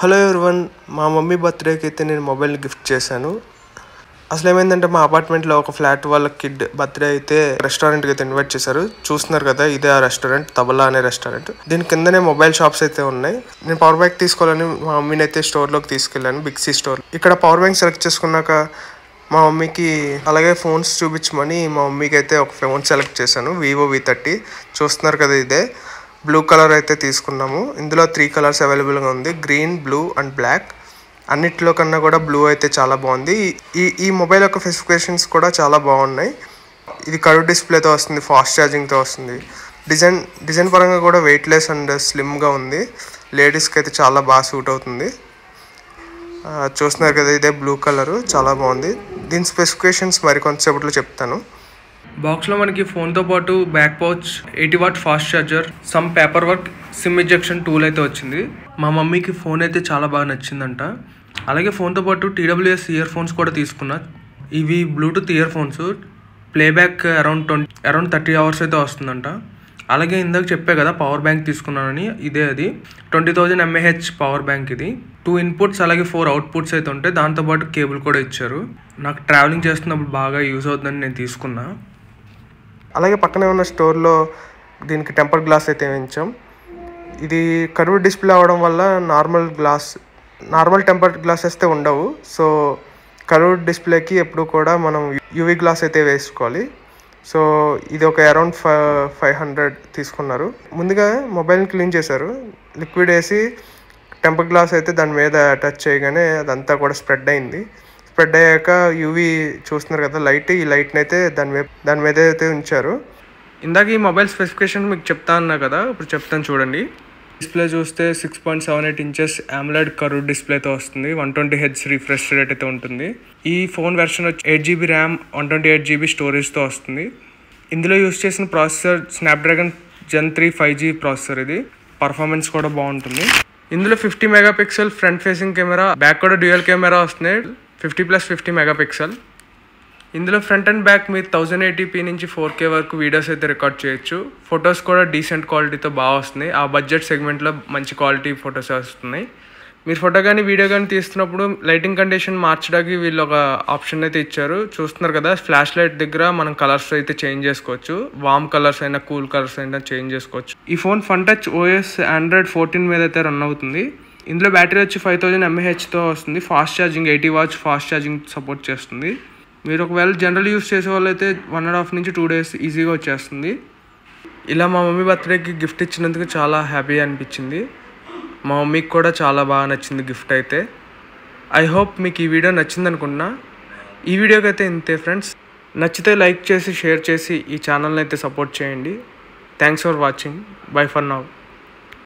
Hello everyone, మా mummy బర్త్డేకి అయితే నేను మొబైల్ గిఫ్ట్ చేశాను. అసలు ఏమైందంటే మా అపార్ట్మెంట్లో ఒక ఫ్లాట్ వాళ్ళ కిడ్ బర్త్డే అయితే రెస్టారెంట్కి అయితే ఇన్వైట్ చేశారు. చూస్తున్నారు కదా, ఇదే ఆ రెస్టారెంట్, తబలా అనే రెస్టారెంట్. దీని కిందనే మొబైల్ షాప్స్ అయితే ఉన్నాయి. నేను పవర్ బ్యాంక్ తీసుకోవాలని మా మమ్మీని అయితే స్టోర్లోకి తీసుకెళ్ళాను, బిగ్ సి స్టోర్. ఇక్కడ పవర్ బ్యాంక్ సెలెక్ట్ చేసుకున్నాక మా మమ్మీకి అలాగే ఫోన్స్ చూపించమని మా మమ్మీకి అయితే ఒక ఫోన్ సెలెక్ట్ చేశాను, వివో V30. చూస్తున్నారు కదా, ఇదే బ్లూ కలర్ అయితే తీసుకున్నాము. ఇందులో 3 కలర్స్ అవైలబుల్గా ఉంది, గ్రీన్, బ్లూ అండ్ బ్లాక్. అన్నిట్లో కన్నా కూడా బ్లూ అయితే చాలా బాగుంది. ఈ మొబైల్ యొక్క స్పెసిఫికేషన్స్ కూడా చాలా బాగున్నాయి. ఇది కర్వ్ డిస్ప్లేతో వస్తుంది, ఫాస్ట్ ఛార్జింగ్తో వస్తుంది. డిజైన్ పరంగా కూడా వెయిట్లెస్ అండ్ స్లిమ్గా ఉంది. లేడీస్కి అయితే చాలా బాగా సూట్ అవుతుంది. చూస్తున్నారు కదా, ఇదే బ్లూ కలరు, చాలా బాగుంది. దీని స్పెసిఫికేషన్స్ మరి కొంతసేపట్లో చెప్తాను. బాక్స్లో మనకి ఫోన్తో పాటు back pouch, 80W fast charger, some paper work, SIM injection tool అయితే వచ్చింది. మా మమ్మీకి ఫోన్ అయితే చాలా బాగా నచ్చిందంట. అలాగే ఫోన్తో పాటు TWS ఇయర్ ఫోన్స్ కూడా తీసుకున్నా. ఇవి Bluetooth ear phones, playback around 30 hours అయితే వస్తుందంట. అలాగే ఇందాక చెప్పే కదా పవర్ బ్యాంక్ తీసుకున్నానని, ఇదే అది 20,000 mAh పవర్ బ్యాంక్. ఇది 2 ఇన్పుట్స్ అలాగే 4 అవుట్పుట్స్ అయితే ఉంటాయి. దాంతోపాటు కేబుల్ కూడా ఇచ్చారు. నాకు ట్రావెలింగ్ చేస్తున్నప్పుడు బాగా యూజ్ అవుతుందని నేను తీసుకున్నా. అలాగే పక్కనే ఉన్న స్టోర్లో దీనికి టెంపర్ గ్లాస్ అయితే వేయించాం. ఇది కర్వ్ డిస్ప్లే అవ్వడం వల్ల నార్మల్ టెంపర్ గ్లాస్ అయితే ఉండవు. సో కర్వ్ డిస్ప్లేకి ఎప్పుడు కూడా మనం యూవీ గ్లాస్ అయితే వేసుకోవాలి. సో ఇది ఒక అరౌండ్ 500 తీసుకున్నారు. ముందుగా మొబైల్ని క్లీన్ చేశారు, లిక్విడ్ వేసి టెంపర్ గ్లాస్ అయితే దాని మీద టచ్ చేయగానే అదంతా కూడా స్ప్రెడ్ అయింది. స్ప్రెడ్ అయ్యాక యూవీ చూస్తున్నారు కదా లైట్, ఈ లైట్ని అయితే దాని మీద అయితే ఉంచారు. ఇందాక ఈ మొబైల్ స్పెసిఫికేషన్ మీకు చెప్తా అన్నా కదా, ఇప్పుడు చెప్తాను చూడండి. డిస్ప్లే చూస్తే 6.78 inches AMOLED కర్వ్ డిస్ప్లేతో వస్తుంది. 120Hz రిఫ్రెష్ రేట్ అయితే ఉంటుంది. ఈ ఫోన్ వెర్షన్ వచ్చి 8GB ర్యామ్, 128GB స్టోరేజ్తో వస్తుంది. ఇందులో యూస్ చేసిన processor Snapdragon Gen 3 5G processor. ఇది పర్ఫార్మెన్స్ కూడా బాగుంటుంది. ఇందులో 50 MP front facing camera, back కూడా డ్యూయల్ కెమెరా వస్తున్నాయి, 50+50 MP. ఇందులో ఫ్రంట్ అండ్ బ్యాక్ మీరు 1080p నుంచి 4K వరకు వీడియోస్ అయితే రికార్డ్ చేయొచ్చు. ఫొటోస్ కూడా డీసెంట్ క్వాలిటీతో బాగా వస్తున్నాయి. ఆ బడ్జెట్ సెగ్మెంట్లో మంచి క్వాలిటీ ఫొటోస్ వస్తున్నాయి. మీరు ఫోటో కానీ వీడియో కానీ తీస్తున్నప్పుడు లైటింగ్ కండిషన్ మార్చడానికి వీళ్ళు ఒక ఆప్షన్ అయితే ఇచ్చారు. చూస్తున్నారు కదా, ఫ్లాష్ లైట్ దగ్గర మనం కలర్స్ అయితే చేంజ్ చేసుకోవచ్చు. వామ్ కలర్స్ అయినా కూల్ కలర్స్ అయినా చేంజ్ చేసుకోవచ్చు. ఈ phone fun touch OS Android 14 మీద అయితే రన్ అవుతుంది. ఇందులో బ్యాటరీ వచ్చి 5000 mAhతో వస్తుంది. Fast charging 80W fast charging support చేస్తుంది. మీరు ఒకవేళ జనరల్ యూస్ చేసే వాళ్ళు అయితే 1.5 నుంచి 2 days ఈజీగా వచ్చేస్తుంది. ఇలా మా మమ్మీ బర్త్డేకి గిఫ్ట్ ఇచ్చినందుకు చాలా హ్యాపీ అనిపించింది. మా మమ్మీకి కూడా చాలా బాగా నచ్చింది గిఫ్ట్ అయితే. ఐ హోప్ మీకు ఈ వీడియో నచ్చింది అనుకుంటున్నా. ఈ వీడియోకి అయితే ఇంతే ఫ్రెండ్స్. నచ్చితే లైక్ చేసి షేర్ చేసి ఈ ఛానల్ని అయితే సపోర్ట్ చేయండి. Thanks for watching. By for now.